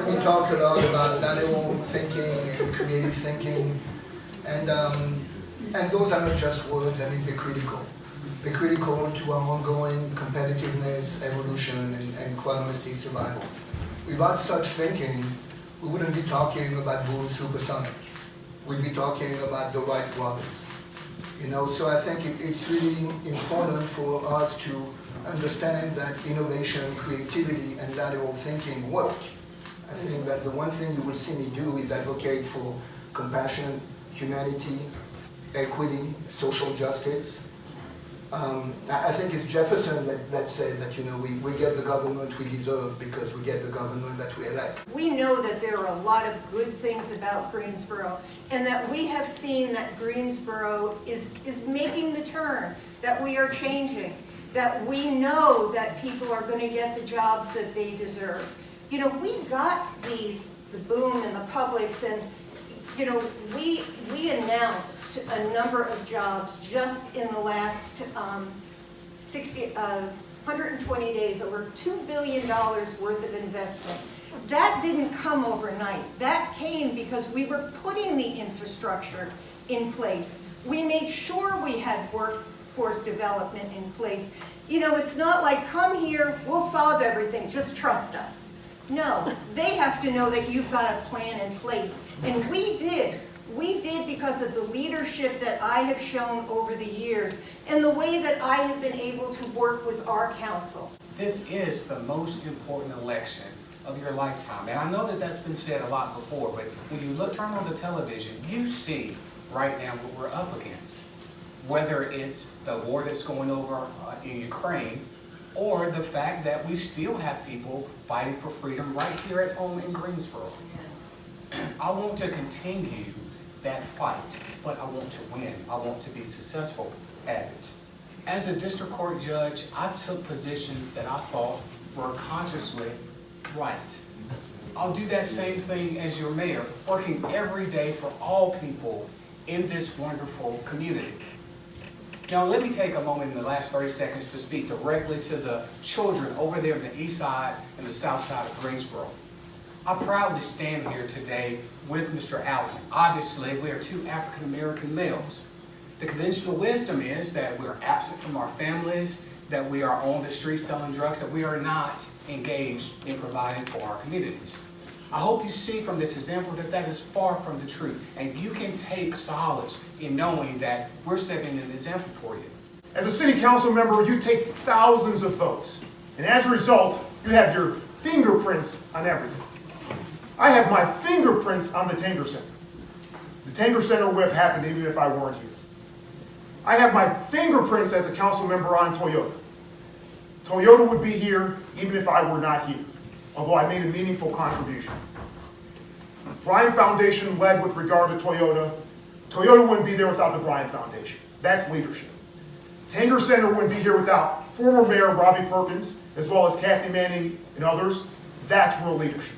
we talk a lot about lateral thinking and creative thinking, and those are not just words. I mean, they're critical. They're critical to our ongoing competitiveness, evolution, and quite honestly, survival. Without such thinking, we wouldn't be talking about Boone Supersonic. We'd be talking about the Wright brothers. You know, so I think it's really important for us to understand that innovation, creativity, and lateral thinking work. I think that the one thing you will see me do is advocate for compassion, humanity, equity, social justice. I think it's Jefferson that said that, you know, we get the government we deserve because we get the government that we elect. We know that there are a lot of good things about Greensboro, and that we have seen that Greensboro is making the turn, that we are changing, that we know that people are going to get the jobs that they deserve. You know, we got the Boom and the Publix, and you know, we announced a number of jobs just in the last 120 days, over $2 billion worth of investment. That didn't come overnight. That came because we were putting the infrastructure in place. We made sure we had workforce development in place. You know, it's not like, come here, we'll solve everything, just trust us. No, they have to know that you've got a plan in place. And we did. We did because of the leadership that I have shown over the years and the way that I have been able to work with our council. This is the most important election of your lifetime. And I know that that's been said a lot before, but when you turn on the television, you see right now what we're up against. Whether it's the war that's going over in Ukraine, or the fact that we still have people fighting for freedom right here at home in Greensboro. I want to continue that fight, but I want to win. I want to be successful at it. As a district court judge, I took positions that I thought were consciously right. I'll do that same thing as your mayor, working every day for all people in this wonderful community. Now let me take a moment in the last 30 seconds to speak directly to the children over there on the east side and the south side of Greensboro. I proudly stand here today with Mr. Allen. Obviously, we are two African American males. The conventional wisdom is that we're absent from our families, that we are on the street selling drugs, that we are not engaged in providing for our communities. I hope you see from this example that that is far from the truth, and you can take solace in knowing that we're setting an example for you. As a city council member, you take thousands of votes, and as a result, you have your fingerprints on everything. I have my fingerprints on the Tanger Center. The Tanger Center would have happened even if I weren't here. I have my fingerprints as a council member on Toyota. Toyota would be here even if I were not here, although I made a meaningful contribution. Bryan Foundation led with regard to Toyota. Toyota wouldn't be there without the Bryan Foundation. That's leadership. Tanger Center wouldn't be here without former Mayor Robbie Perkins, as well as Kathy Manning and others. That's real leadership.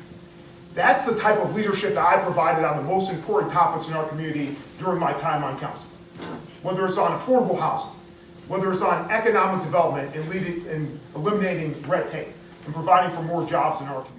That's the type of leadership that I provided on the most important topics in our community during my time on council. Whether it's on affordable housing, whether it's on economic development and eliminating red tape and providing for more jobs in our community.